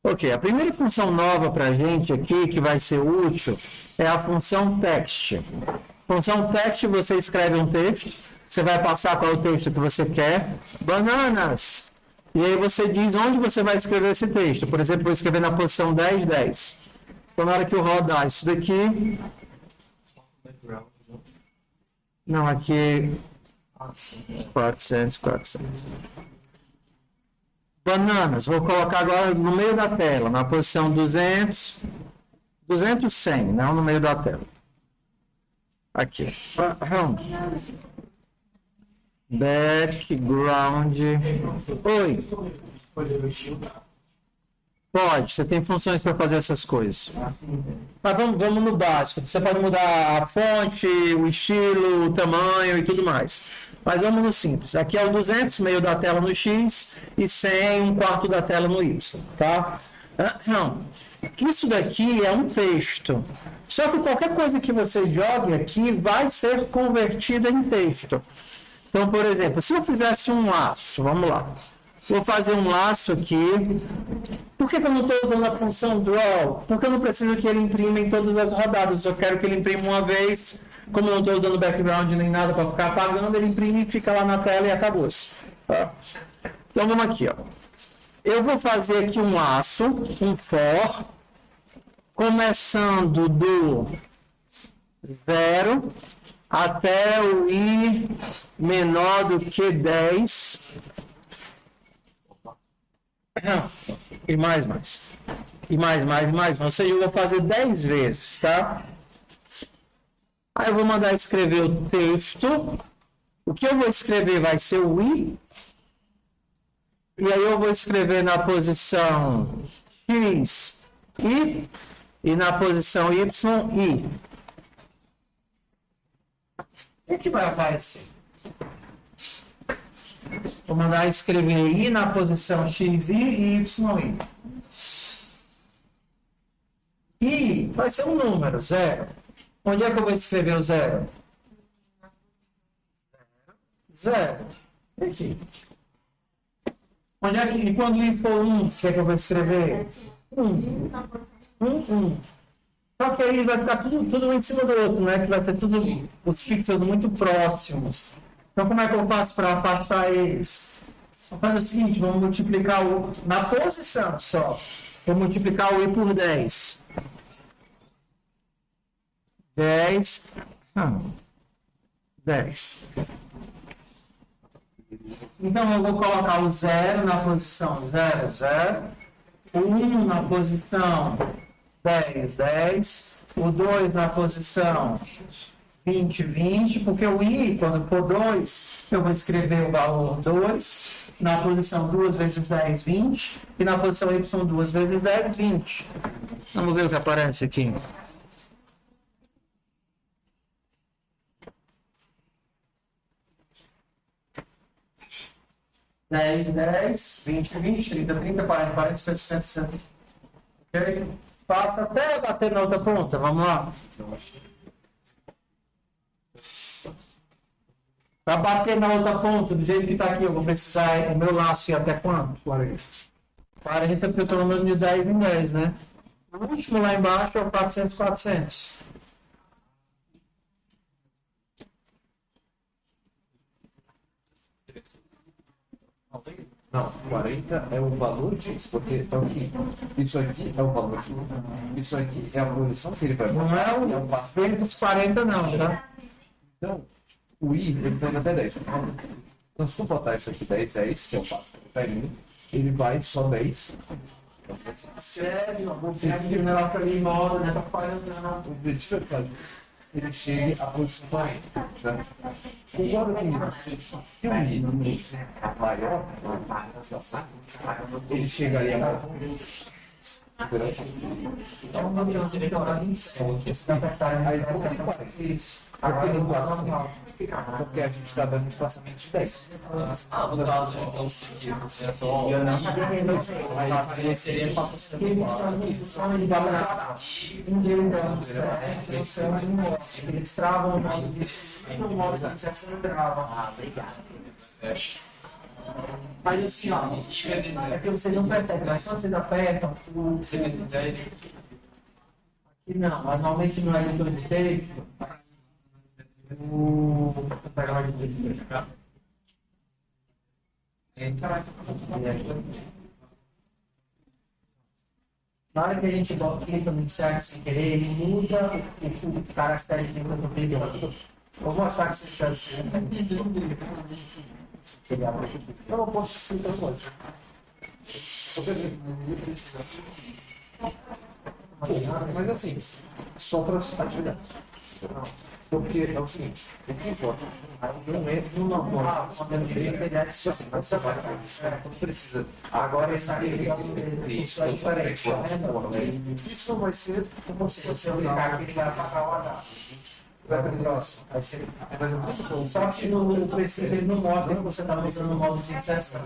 Ok, a primeira função nova para a gente aqui, que vai ser útil, é a função text. Função text, você escreve um texto, você vai passar qual é o texto que você quer. Bananas! E aí você diz onde você vai escrever esse texto. Por exemplo, vou escrever na posição 10, 10. Então, na hora que eu rodar isso daqui... Não, aqui... 400, 400. Bananas, vou colocar agora no meio da tela, na posição 200, 200, 100, não no meio da tela. Aqui. Background. Oi. Pode, você tem funções para fazer essas coisas. Mas vamos no básico. Você pode mudar a fonte, o estilo, o tamanho e tudo mais. Mas vamos no simples. Aqui é o 200, meio da tela no X, e 100, um quarto da tela no Y, tá? Isso daqui é um texto. Só que qualquer coisa que você jogue aqui vai ser convertida em texto. Então, por exemplo, se eu fizesse um laço, vamos lá. Vou fazer um laço aqui. Por que eu não estou usando a função draw? Porque eu não preciso que ele imprima em todas as rodadas. Eu quero que ele imprima uma vez. Como eu não estou usando background nem nada para ficar apagando, ele imprime e fica lá na tela e acabou-se. Tá? Então vamos aqui. Ó. Eu vou fazer aqui um laço, um for, começando do 0 até o i menor do que 10. E mais. E mais. Ou seja, eu vou fazer 10 vezes, tá? Aí eu vou mandar escrever o texto. O que eu vou escrever vai ser o i. E aí eu vou escrever na posição x, i. E na posição y, i. O que vai aparecer? Vou mandar escrever i na posição xi e yi. I vai ser um número, 0. Onde é que eu vou escrever o 0? 0. Aqui. Onde é que, e quando i for 1, o que é que eu vou escrever? 1. Só que aí vai ficar tudo um em cima do outro, né? Que vai ser tudo os pixels muito próximos. Então, como é que eu faço para afastar eles? Vou fazer o seguinte, vamos multiplicar na posição só. Vou multiplicar o i por 10. 10. Então, eu vou colocar o 0 na posição 0, 0. O 1 na posição 10, 10. O 2 na posição 20, 20. Porque o i, quando for 2, eu vou escrever o valor 2. Na posição 2 vezes 10, 20. E na posição y, 2 vezes 10, 20. Vamos ver o que aparece aqui. 10, 10, 20, 20, 30, 30, 40, 40, 50, 60, 60. Ok? Passa até bater na outra ponta. Vamos lá. Para bater na outra ponta, do jeito que está aqui, eu vou precisar o meu laço ir até quanto? 40. 40, porque eu estou no número de 10 em 10, né? O último lá embaixo é o 400, 400. Não, 40 é o valor disso, porque então, isso aqui é o valor disso. Isso aqui é a posição que ele vai botar. Não é o vezes 40 não, tá? Então, o i, ele pega até 10. Então, se eu botar isso aqui 10, 10, que é o passo que está indo, ele vai só 10. Sério, você acha que o negócio ali moda, né? Tá falhando não. O objetivo é fazer ele chegue a posição 40. Agora que se o i é maior, ele chegaria a maior. Então, uma criança decorada em 100. Aí, por que parece isso? Porque a gente está dando espaçamento de 10. No caso, então, se aí seria 400. Eles travam no modo que você travam. Obrigado. Mas assim, ó, é que vocês não percebem, mas quando vocês apertam, Você me entende? aqui não, mas normalmente no editor de texto, vou pegar o editor de texto. Na hora que a gente clica no insert sem querer, ele muda o caractere que eu tô pegando. Eu vou achar que vocês devem ser. Eu não posso explicar coisa. Mas assim, só para as atividades. Porque é o seguinte, o que importa? Não é no namoro. Isso assim, você vai, quando precisa. Agora esse aqui, isso é diferente. Isso vai ser como se você clicar aqui e vai apagar o H. Vai para o próximo. Vai ser. Só que no princípio ele não mostra que você está usando o modo de inserção.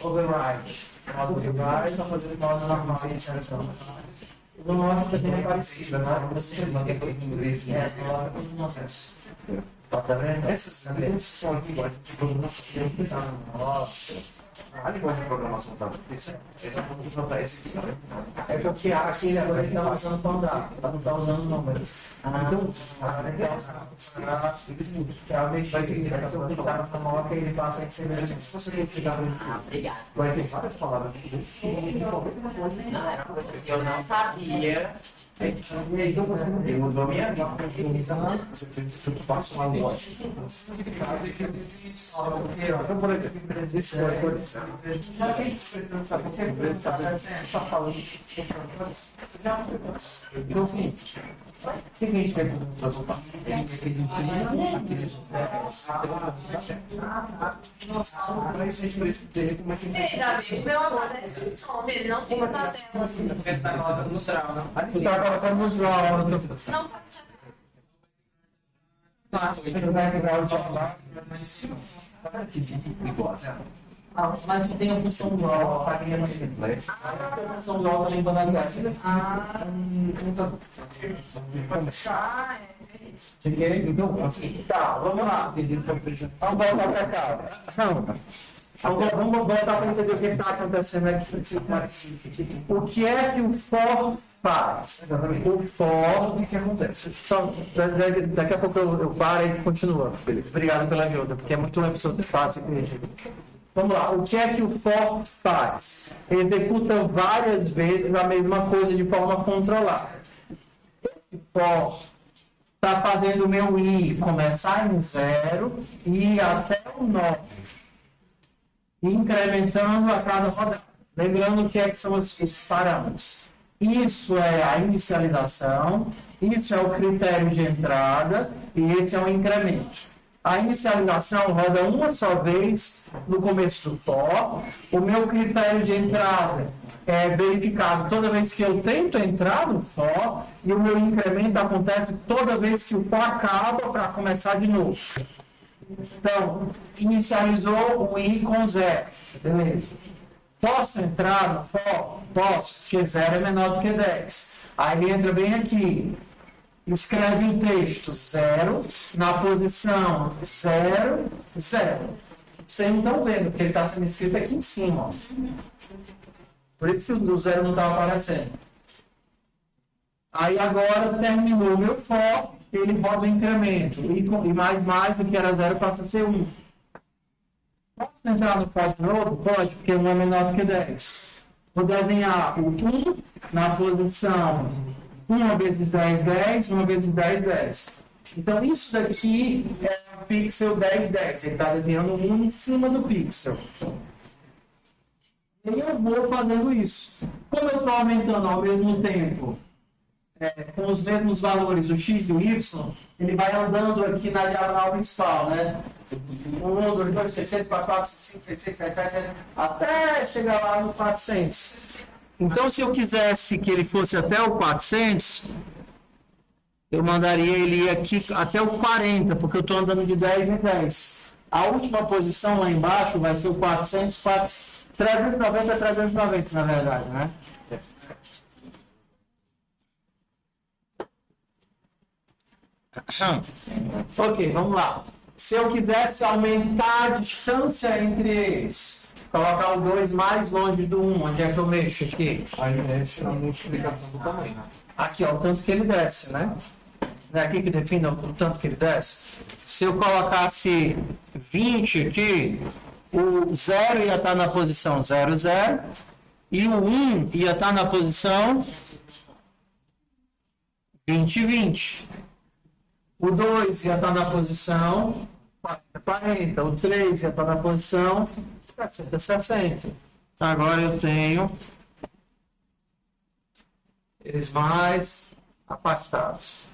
Override. Modo override, está fazendo modo normal de inserção. No modo também é parecido, né? Você manda em inglês, né? No acesso. Tá vendo? Essas são a linguagem de programação. Nossa. A linguagem de programação tá. Essa produção tá esse aqui, né? É porque aquele agora ele está usando Pondar, não está usando número. Então, eles mudam. Realmente, vai significar que eu clicar na moca e ele passa a ser mesmo. Se você quer explicar para ele, vai ter várias palavras aqui dentro que Eu não sabia. então você mudou minha vida. Você precisa que passa uma loja. Então, por exemplo, existe uma coisa. Já que precisa saber o que é está falando. Então, assim, o que a gente quer fazer? Para isso a gente precisa ter como é que Ei, Davi, meu amor, ele some, ele não fica na tela assim. Porque tá colocando no trauma. Tu tá colocando nos jogos. Não pode deixar. Tu vai quebrar o jogo lá. Ah, mas tu tem a função do LOL, tá ganhando aqui. A função do LOL também banalidade. Cheguei? Então, tá, vamos lá. Vamos voltar pra cá. Vamos voltar para entender o que está acontecendo aqui. O que é que o for faz? Exatamente. O for. O que acontece? Só, daqui a pouco eu paro e continua. Obrigado pela ajuda, porque é muito fácil entender. Vamos lá. O que é que o for faz? Executa várias vezes a mesma coisa de forma controlada. O for está fazendo o meu i começar em 0 e ir até o 9. Incrementando a cada rodada. Lembrando o que é que são os parâmetros. Isso é a inicialização, isso é o critério de entrada e esse é o incremento. A inicialização roda uma só vez no começo do for. O meu critério de entrada é verificado toda vez que eu tento entrar no for e o meu incremento acontece toda vez que o for acaba para começar de novo. Então, inicializou o i com 0. Beleza. Posso entrar no for? Posso, porque 0 é menor do que 10. Aí ele entra bem aqui. Escreve um texto 0, na posição 0, 0. Vocês não estão vendo, porque ele está sendo escrito aqui em cima. Ó. Por isso que o 0 não estava aparecendo. Aí agora terminou o meu for, ele roda o incremento. E mais do que era 0 passa a ser 1. Posso entrar no for de novo? Pode, porque 1 é menor do que 10. Vou desenhar o 1 na posição 1 vezes 10, 10, 1 vezes 10, 10. Então, isso daqui é o pixel 10, 10. Ele está desenhando 1 em cima do pixel. E eu vou fazendo isso. Como eu estou aumentando ao mesmo tempo, com os mesmos valores, o x e o y, ele vai andando aqui na diagonal principal, né? 1, 2, 3, 4, 5, 6, 7, 8, até chegar lá no 400. Então, se eu quisesse que ele fosse até o 400, eu mandaria ele ir aqui até o 40, porque eu estou andando de 10 em 10. A última posição lá embaixo vai ser o 400, 390 a 390, na verdade, né? Ok, vamos lá. Se eu quisesse aumentar a distância entre eles, colocar o 2 mais longe do 1, onde é que eu mexo aqui? Aí mexe na multiplicação do tamanho. Aqui, ó, o tanto que ele desce, né? Não é aqui que define o tanto que ele desce? Se eu colocasse 20 aqui, o 0 ia estar na posição 0, 0, e o 1 ia estar na posição 20, 20. O 2 ia estar na posição 40, 40. O 3 ia estar na posição 60, 60. Então, agora eu tenho eles mais afastados.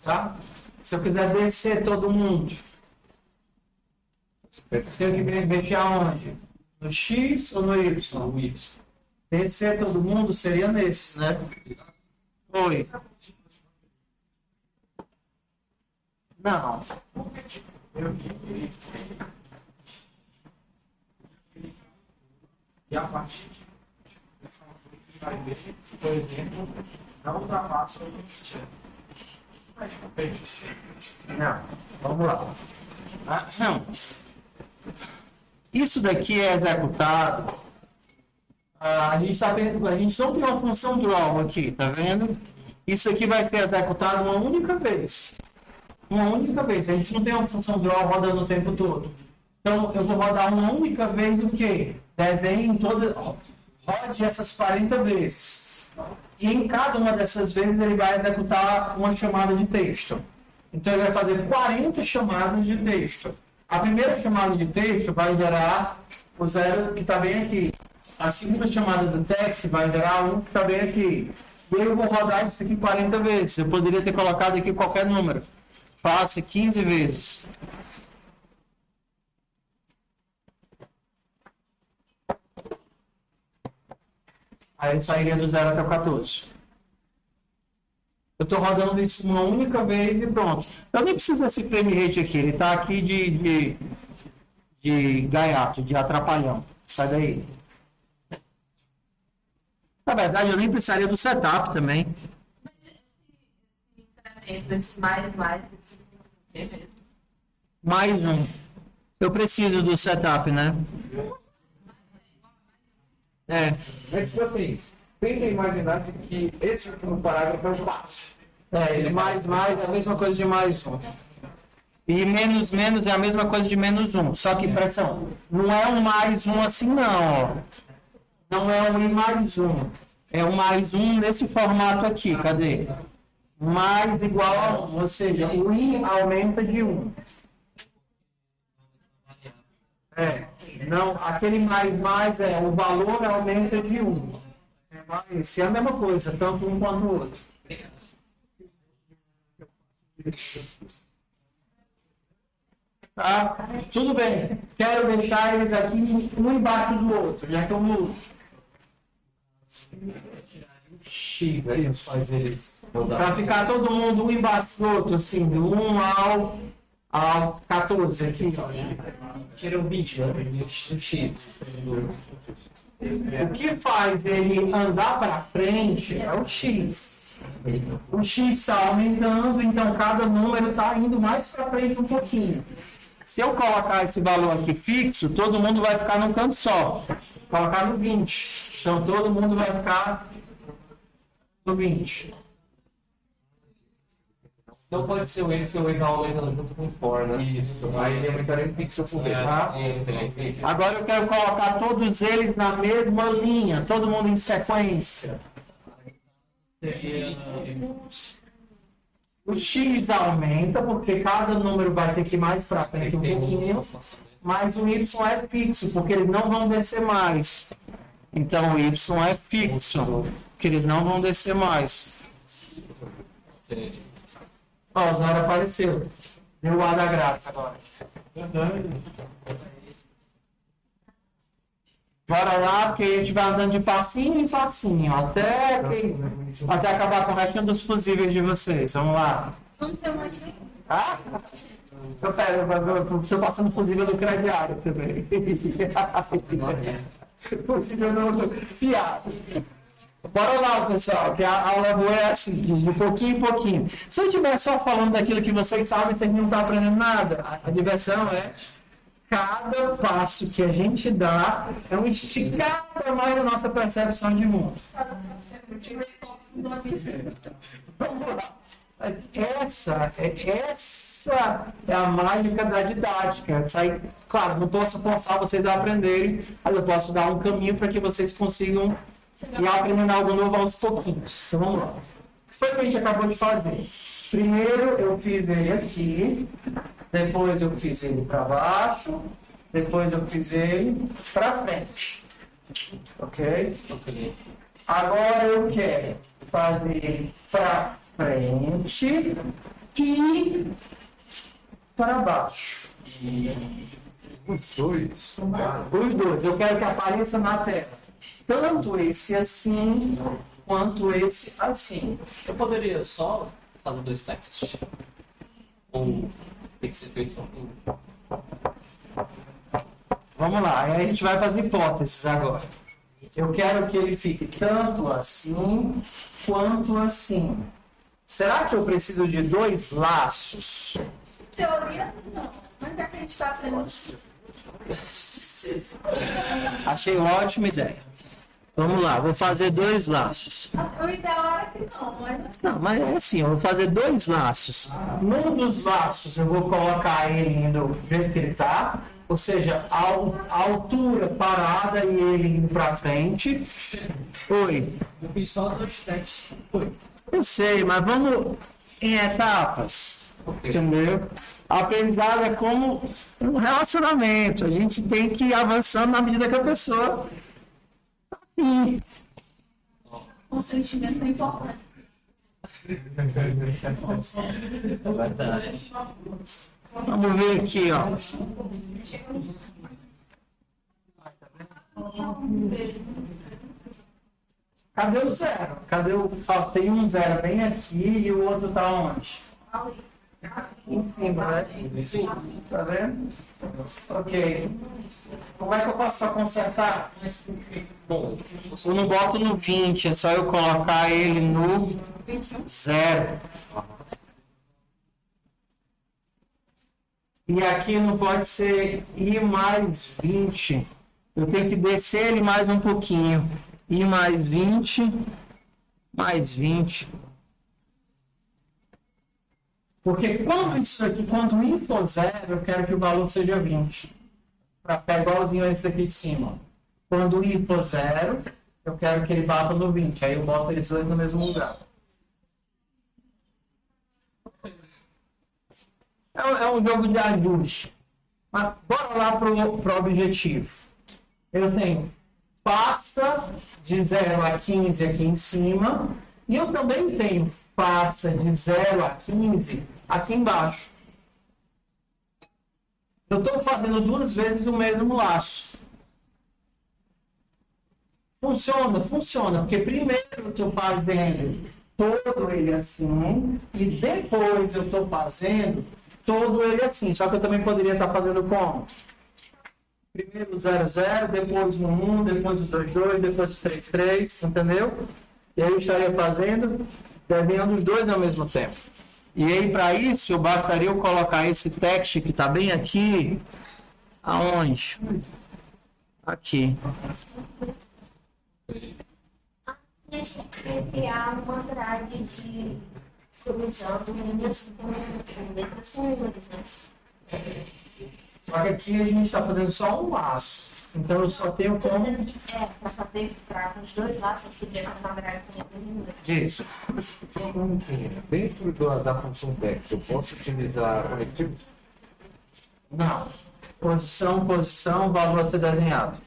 Tá? Se eu quiser descer todo mundo, eu tenho que mexer aonde? No X ou no Y? No Y. Descer todo mundo seria nesse, né? Oi. Não. E a partir de vai ver se, por exemplo, não ultrapassa o cristiano. Não. Vamos lá. Isso daqui é executado. A gente não tem uma função draw aqui, tá vendo? Isso aqui vai ser executado uma única vez. Uma única vez. A gente não tem uma função draw rodando o tempo todo. Então, eu vou rodar uma única vez o quê? Desenho em toda... Rode essas 40 vezes. E em cada uma dessas vezes ele vai executar uma chamada de texto. Então, ele vai fazer 40 chamadas de texto. A primeira chamada de texto vai gerar o 0 que está bem aqui. A segunda chamada do texto vai gerar 1 que está bem aqui. E eu vou rodar isso aqui 40 vezes. Eu poderia ter colocado aqui qualquer número. Faça 15 vezes. Aí eu sairia do 0 até o 14. Eu estou rodando isso uma única vez e pronto. Eu nem preciso desse frame rate aqui. Ele está aqui de gaiato, de atrapalhão. Sai daí. Na verdade, eu nem precisaria do setup também. Esse mais, Mais um. Eu preciso do setup, né? É. Mas, tipo assim, tenta imaginar que esse último parágrafo é um passo. É, ele mais é a mesma coisa de mais um. E menos é a mesma coisa de menos um. Só que, presta atenção, não é um mais um assim, não, ó. Não é um e mais um. É um mais um nesse formato aqui. Cadê? Mais igual a 1. Ou seja, o i aumenta de 1. É. Não, aquele mais é o valor aumenta de 1. Esse é a mesma coisa, tanto um quanto o outro. Tá? Tudo bem. Quero deixar eles aqui um embaixo do outro, já que eu mudo. X aí faz eles Para ficar todo mundo um embaixo do outro, assim, do 1 ao 14 aqui, ó. tira o 20, né? O X. O que faz ele andar para frente é o X. O X está aumentando, então cada número está indo mais para frente um pouquinho. Se eu colocar esse valor aqui fixo, todo mundo vai ficar num canto só. Colocar no 20. Então todo mundo vai ficar no 20. Não pode ser o N, porque o N aumentando junto com o for, né? Isso. Aí ele aumentaria em pixel por vez. Tá? Agora eu quero colocar todos eles na mesma linha, todo mundo em sequência. O X aumenta, porque cada número vai ter que ir mais para frente um pouquinho, mas o Y é fixo, porque eles não vão descer mais. Então o Y é fixo, porque eles não vão descer mais. Ó, o 0 apareceu. Deu o A da graça agora. Bora lá, porque a gente vai andando de passinho em passinho, até acabar com o resto dos fusíveis de vocês. Vamos lá. Não tem uma aqui. Ah? Eu tô passando fusível no crediário também. Fusível no piado. Bora lá, pessoal, que a aula boa é assim, de pouquinho em pouquinho. Se eu estiver só falando daquilo que vocês sabem, vocês não estão aprendendo nada. A diversão é cada passo que a gente dá é um esticar a mais da nossa percepção de mundo. Vamos lá. Essa é a mágica da didática. Claro, não posso forçar vocês a aprenderem, mas eu posso dar um caminho para que vocês consigam ir aprendendo algo novo aos pouquinhos. Então vamos lá. O que foi que a gente acabou de fazer? Primeiro eu fiz ele aqui, depois eu fiz ele para baixo, depois eu fiz ele para frente. Ok? Agora eu quero fazer ele para frente e para baixo. Os dois. Os dois. Eu quero que apareça na tela. Tanto esse assim, quanto esse assim. Eu poderia só fazer 2 textos? Ou tem que ser feito só um? Vamos lá, aí a gente vai para as hipóteses agora. Eu quero que ele fique tanto assim, quanto assim. Será que eu preciso de 2 laços? Teoria, não. Mas é que a gente está aprendendo. Achei uma ótima ideia. Vamos lá, vou fazer 2 laços. O ideal era que não, mas Não, mas é assim, eu vou fazer 2 laços. Num dos laços eu vou colocar ele indo do jeito que ele está, ou seja, a altura parada e ele indo para frente. Oi. Eu fiz só 2 textos. Foi. Eu sei, mas vamos em etapas. Entendeu? A aprendizado é como um relacionamento. A gente tem que ir avançando na medida que a pessoa. E o sentimento é importante. vamos ver aqui, ó. Cadê o 0? Cadê o. Ó, tem um 0 bem aqui e o outro tá onde? Em cima, né? Sim. Tá vendo? Ok. Como é que eu posso só consertar? Bom, Eu não boto no 20, é só eu colocar ele no 0. E aqui não pode ser I mais 20. Eu tenho que descer ele mais um pouquinho. I mais 20, mais 20. Porque quando isso aqui, quando I for 0, eu quero que o valor seja 20. Para ficar igualzinho a esse aqui de cima. Quando I for 0, eu quero que ele bata no 20. Aí eu boto eles dois no mesmo lugar. É um jogo de ajuste. Mas bora lá para o objetivo. Eu tenho passa de 0 a 15 aqui em cima. E eu também tenho passa de 0 a 15 aqui embaixo. Eu estou fazendo 2 vezes o mesmo laço. Funciona, funciona. Porque primeiro eu estou fazendo todo ele assim. E depois eu estou fazendo todo ele assim. Só que eu também poderia estar fazendo como? Primeiro o 0, 0, depois o 1, depois o 2, 2, depois o 3, 3. Entendeu? E aí eu estaria fazendo, desenhando os dois ao mesmo tempo. E aí, para isso, eu bastaria eu colocar esse text que está bem aqui. Aonde? Aqui. A gente quer criar uma grade de cruzando linhas com letras números, né? Só que aqui a gente está fazendo só um laço. Então eu só tenho como. Para fazer para os 2 lados, eu queria uma grade com letras números. Disso. Dentro da função text, eu posso utilizar conectivos? Não. Posição, posição, valor a ser desenhado.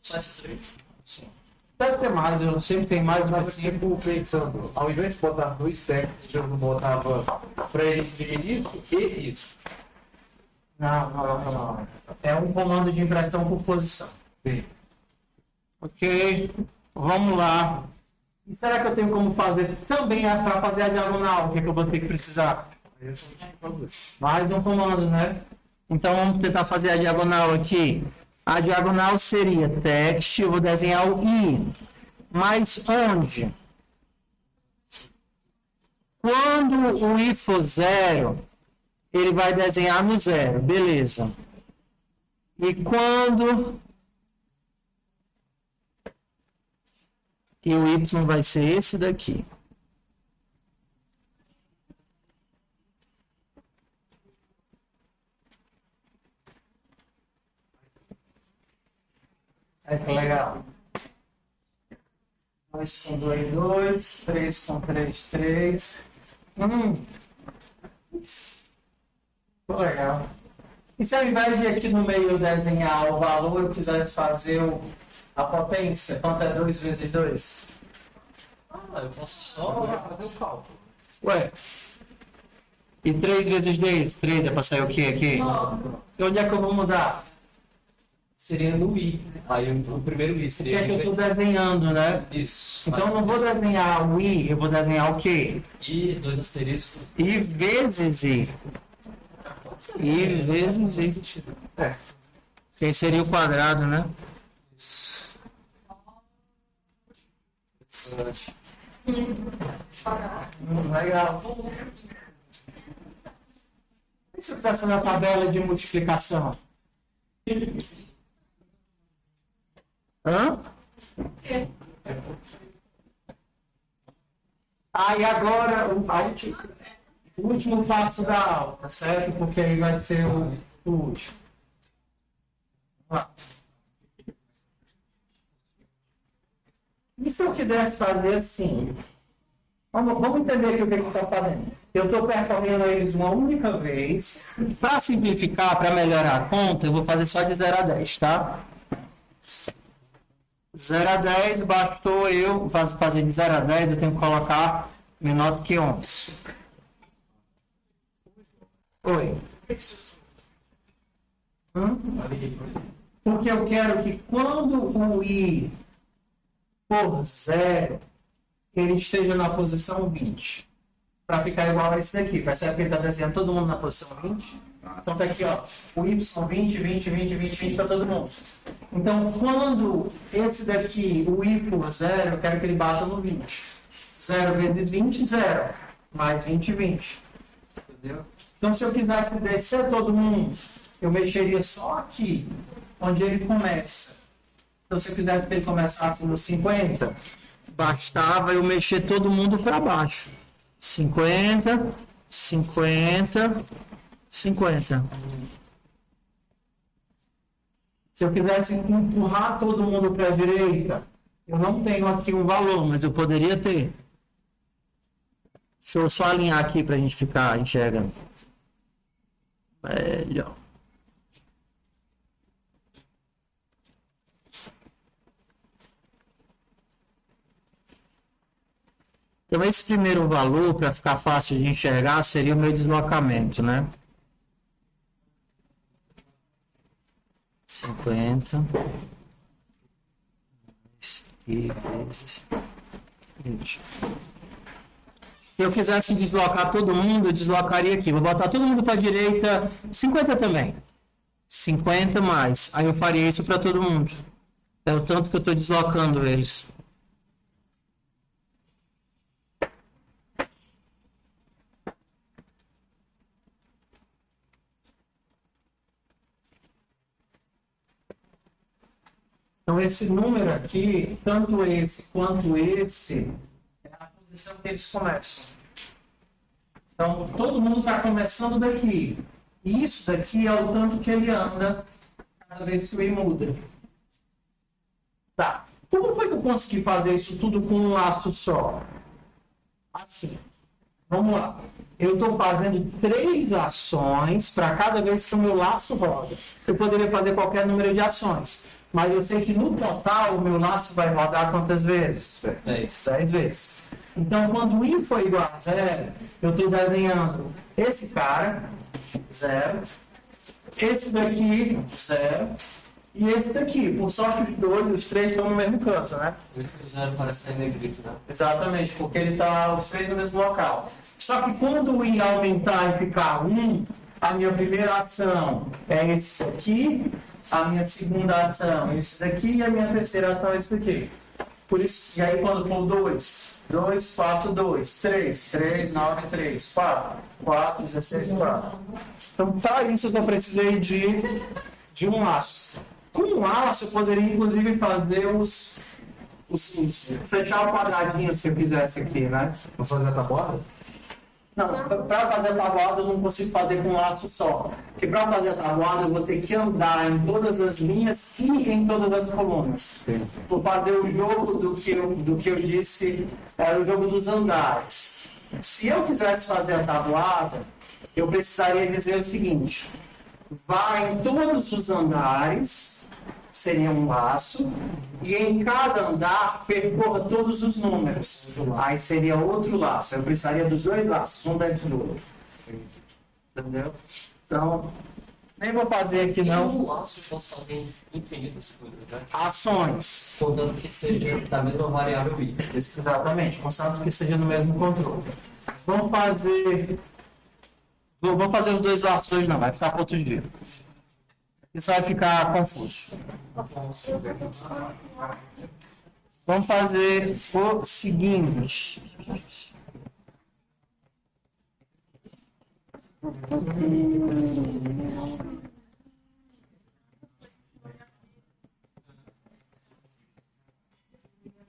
só esses 3. Sim. Deve ter mais, eu sempre tenho mais do que Mas assim. tipo, pensando, ao invés de botar 2 textos, eu botava para ele isso e isso. Não. É um comando de impressão por posição. Sim. Ok. Vamos lá. E será que eu tenho como fazer também para fazer a diagonal? O que, é que eu vou ter que precisar? Mais um comando, né? Então vamos tentar fazer a diagonal aqui. A diagonal seria text, eu vou desenhar o I. Mas onde? Quando o i for 0, ele vai desenhar no 0, beleza. E quando... E o y vai ser esse daqui. Aí que legal. 2 com 2, 2. 3 com 3, 3. Ficou legal. E se ao invés de aqui no meio eu desenhar o valor, eu quisesse fazer a potência, quanto é 2 vezes 2? Ah, eu posso só fazer o cálculo. Ué. E 3 vezes 2? 3 é para sair o quê aqui? E onde é que eu vou mudar? seria no i. Aí o primeiro i O que seria... é que eu estou desenhando, né? Isso. Então eu não vou desenhar o i, eu vou desenhar o quê? I, 2 asteriscos. I vezes i. I vezes i. É. Que seria o quadrado, né? Isso. Interessante. Legal. E se eu quiser fazer uma tabela de multiplicação? Hã? Aí agora o último passo da aula, tá certo? Porque aí vai ser o último. Vamos lá. E se eu quiser fazer assim? Vamos entender aqui o que eu estou fazendo. Eu estou percorrendo eles uma única vez. Para simplificar, para melhorar a conta, eu vou fazer só de 0 a 10, tá? 0 a 10, bastou eu fazer de 0 a 10, eu tenho que colocar menor do que 11. Oi. Porque eu quero que quando o i for 0, ele esteja na posição 20. Para ficar igual a esse aqui. Percebe que ele está desenhando todo mundo na posição 20? Então tá aqui, ó. O y 20, 20, 20, 20, 20 para todo mundo. Então, quando esse daqui, o i for 0, eu quero que ele bata no 20. 0 vezes 20, 0. Mais 20, 20. Entendeu? Então, se eu quisesse descer todo mundo, eu mexeria só aqui, onde ele começa. Então, se eu quisesse que ele começasse no 50, bastava eu mexer todo mundo para baixo. 50, 50, 50. Se eu quisesse empurrar todo mundo para a direita, eu não tenho aqui um valor, mas eu poderia ter. Deixa eu só alinhar aqui para a gente ficar enxergando. Melhor. Então, esse primeiro valor, para ficar fácil de enxergar, seria o meu deslocamento, né? 50 e vezes 20. Se eu quisesse deslocar todo mundo, eu deslocaria aqui. Vou botar todo mundo para a direita, 50 também. 50 mais. Aí eu faria isso para todo mundo. É o tanto que eu estou deslocando eles. Então, esse número aqui, tanto esse quanto esse, é a posição que eles começam. Então, todo mundo está começando daqui. E isso daqui é o tanto que ele anda cada vez que o i muda. Tá. Como foi que eu consegui fazer isso tudo com um laço só? Assim. Vamos lá. Eu estou fazendo 3 ações para cada vez que o meu laço roda. Eu poderia fazer qualquer número de ações. Mas eu sei que no total o meu laço vai rodar quantas vezes? 10. 10 vezes. Então, quando o i for igual a 0, eu estou desenhando esse cara, 0, esse daqui, 0, e esse daqui. Por sorte, os 3 estão no mesmo canto, né? O 0 parece ser negrito, né? Exatamente, porque ele está os 3 no mesmo local. Só que quando o i aumentar e ficar 1, a minha primeira ação é esse aqui, a minha segunda ação é esse daqui e a minha terceira ação é esse daqui. Por isso, e aí quando for 2, 2, 4, 2, 3, 3, na hora 3, 4, 4, 16, 4. Então, para isso eu precisei de um laço. Com um laço eu poderia inclusive fazer fechar o quadradinho se eu quisesse aqui, né? Vou fazer a tabuada? Não, para fazer a tabuada eu não consigo fazer com um laço só. Porque para fazer a tabuada eu vou ter que andar em todas as linhas e em todas as colunas. Vou fazer o jogo do que eu disse, era o jogo dos andares. Se eu quisesse fazer a tabuada, eu precisaria dizer o seguinte: vai em todos os andares, seria um laço, e em cada andar percorra todos os números. Aí seria outro laço. Eu precisaria dos dois laços, um dentro do outro. Entendeu? Então, nem vou fazer aqui E não. no laço eu posso fazer infinitas coisas, né? Ações. Contanto que seja da mesma variável i. Exatamente, constante que seja no mesmo controle. Vamos fazer. Vou fazer os dois laços hoje não, vai ficar para outro dia. Isso vai ficar confuso. Vamos fazer o seguinte.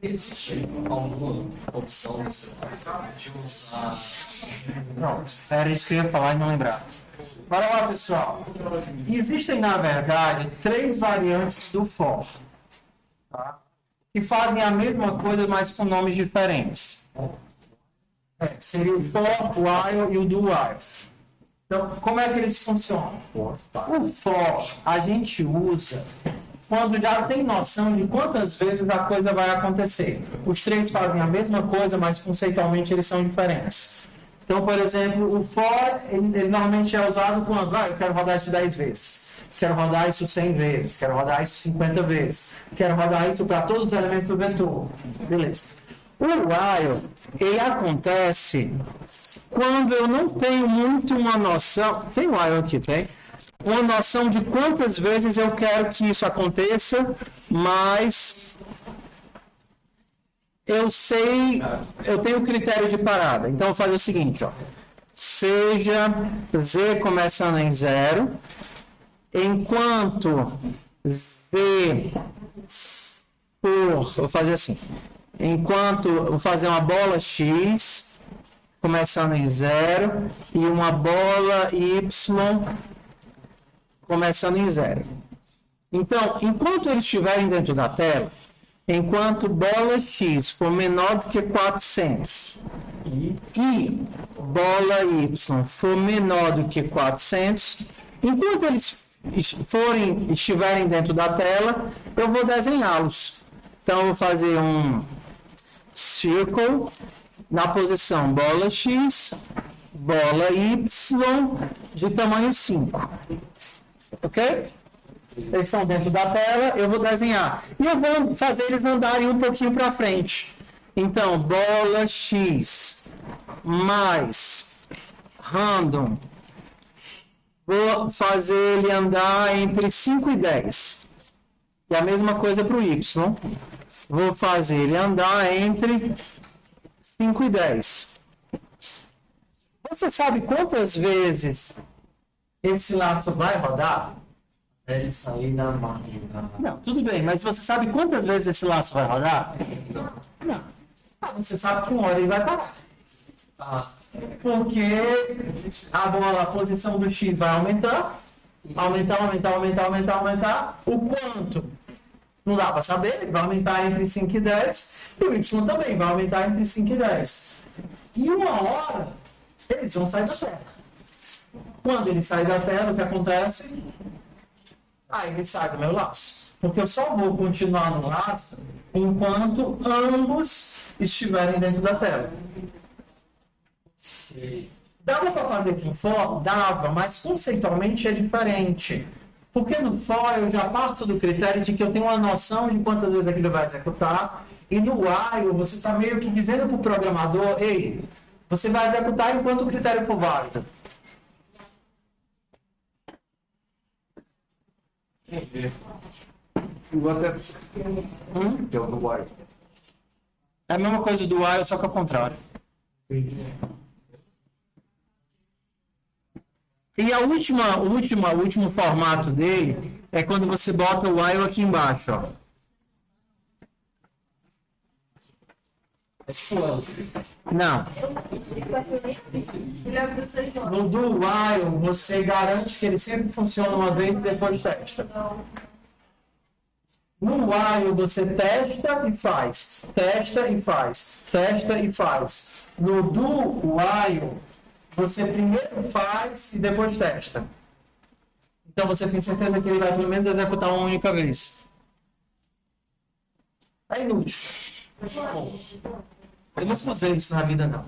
Existe alguma opção nesse de usar Pronto, era isso que eu ia falar e não lembrar. Bora lá, pessoal. Existem, na verdade, 3 variantes do for, tá? Que fazem a mesma coisa, mas com nomes diferentes. Seria o for, o while e o do while. Então, como é que eles funcionam? O for a gente usa quando já tem noção de quantas vezes a coisa vai acontecer. Os 3 fazem a mesma coisa, mas conceitualmente eles são diferentes. Então, por exemplo, o for, ele normalmente é usado quando eu quero rodar isso 10 vezes, quero rodar isso 100 vezes, quero rodar isso 50 vezes, quero rodar isso para todos os elementos do vetor. Beleza. O while, ele acontece quando eu não tenho muito uma noção, tem while aqui, tem? Uma noção de quantas vezes eu quero que isso aconteça, mas eu sei, eu tenho critério de parada. Então, eu vou fazer o seguinte, ó. Seja z começando em 0, enquanto z vou fazer assim, vou fazer uma bola x começando em 0 e uma bola y começando em 0. Então, enquanto eles estiverem dentro da tela, enquanto bola x for menor do que 400 e bola y for menor do que 400, enquanto eles estiverem dentro da tela, eu vou desenhá-los. Então, eu vou fazer um círculo na posição bola x, bola y de tamanho 5. Ok? Eles estão dentro da tela, eu vou desenhar. E eu vou fazer eles andarem um pouquinho para frente. Então, bola x mais random. Vou fazer ele andar entre 5 e 10. E a mesma coisa para o y. Vou fazer ele andar entre 5 e 10. Você sabe quantas vezes esse laço vai rodar? ele sair da máquina. Não, tudo bem, mas você sabe quantas vezes esse laço vai rodar? Não. Você sabe que uma hora ele vai parar. Ah, Porque a posição do X vai aumentar. Aumentar. O quanto? Não dá para saber, ele vai aumentar entre 5 e 10. E o Y também vai aumentar entre 5 e 10. E uma hora, eles vão sair da tela. Quando ele sai da tela, o que acontece? Aí ele sai do meu laço. Porque eu só vou continuar no laço enquanto ambos estiverem dentro da tela. Dava para fazer com for? Dava, mas conceitualmente é diferente. Porque no for eu já parto do critério de que eu tenho uma noção de quantas vezes aquilo vai executar. E no while você está meio que dizendo para o programador, ei, você vai executar enquanto o critério for válido. Igual até que é o do while. É a mesma coisa do while, só que ao contrário. E o último formato dele é quando você bota o while aqui embaixo, ó. É tipo else. Não. No do while, você garante que ele sempre funciona uma vez e depois testa. No while, você testa e faz. Testa e faz. Testa e faz. No do while, você primeiro faz e depois testa. Então você tem certeza que ele vai pelo menos executar uma única vez. É inútil. Eu não usei isso na vida, não.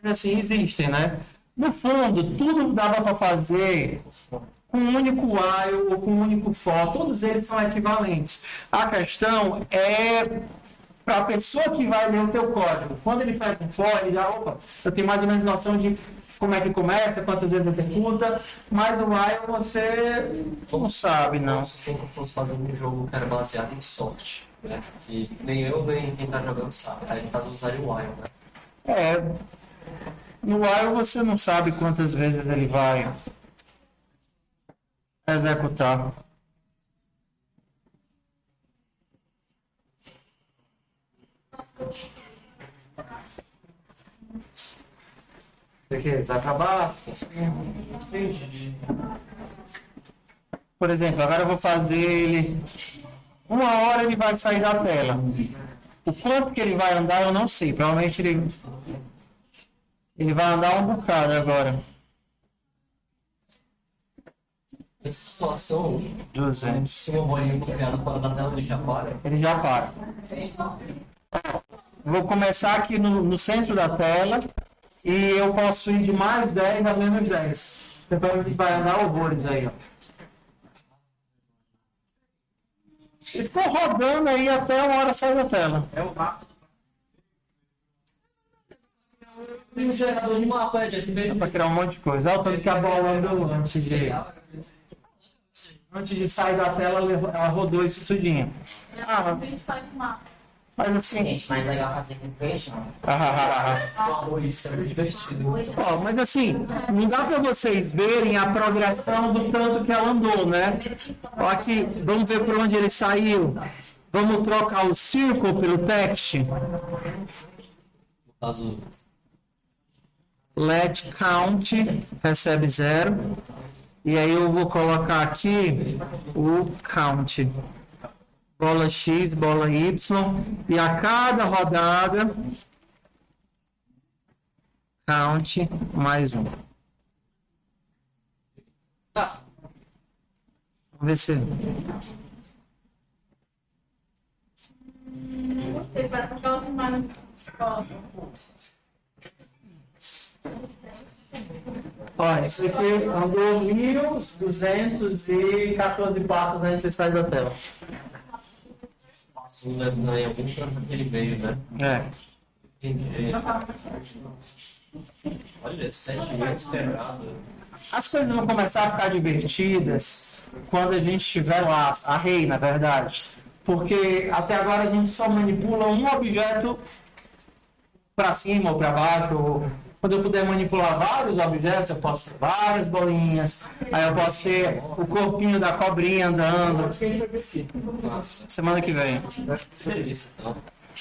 Mas assim, existem, né? No fundo, tudo dava para fazer com um único while ou com um único for. Todos eles são equivalentes. A questão é para a pessoa que vai ler o teu código. Quando ele faz um for, ele já, opa, eu tenho mais ou menos noção de como é que começa, quantas vezes executa, mas o while você não sabe, não. Se eu fosse fazer um jogo que era baseado em sorte, né? Que nem eu, nem quem tá jogando sabe. Aí ele tá usando o while, né? É, no while você não sabe quantas vezes ele vai executar. Porque vai acabar. Por exemplo, agora eu vou fazer ele. 1 hora ele vai sair da tela. O quanto que ele vai andar eu não sei. Provavelmente ele vai andar um bocado agora. Essa situação, 200. se uma bolinha copiada fora da tela, ele já para. Ele já para. Vou começar aqui no centro da tela. E eu posso ir de mais 10 a menos 10. Depois ele vai andar horrores aí, ó. E ficou rodando aí até 1 hora sair da tela. É o mapa. E o gerador de mapa é de Dá pra criar um monte de coisa. Olha o tanto que a bola andou antes de sair da tela, ela rodou isso tudinho. Mas assim. Mais legal fazer com peixe, não? isso é muito divertido. Ó, mas assim, não dá pra vocês verem a progressão do tanto que ela andou, né? Ó, aqui, vamos ver por onde ele saiu. Vamos trocar o círculo pelo text. No caso, Let count recebe 0. E aí eu vou colocar aqui o count. Bola X, bola Y. E a cada rodada, count mais 1. tá. Vamos ver se. Ele vai ficar os mais Olha, isso aqui andou 1.214 passos antes de sair da tela. Isso não é algum canto que ele veio, né? É. Entendi. Olha, 7 meses esperado. As coisas vão começar a ficar divertidas quando a gente tiver lá, a rei, na verdade. Porque até agora a gente só manipula um objeto para cima ou para baixo. Quando eu puder manipular vários objetos, eu posso ter várias bolinhas. Aí eu posso ter o corpinho da cobrinha andando. Nossa, Semana que vem. feliz, então.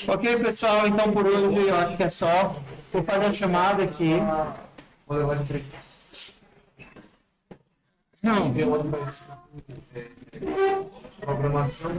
Ok, pessoal? Então por hoje eu acho que é só. Vou fazer a chamada aqui. Vou levar de frente. Não. Programação.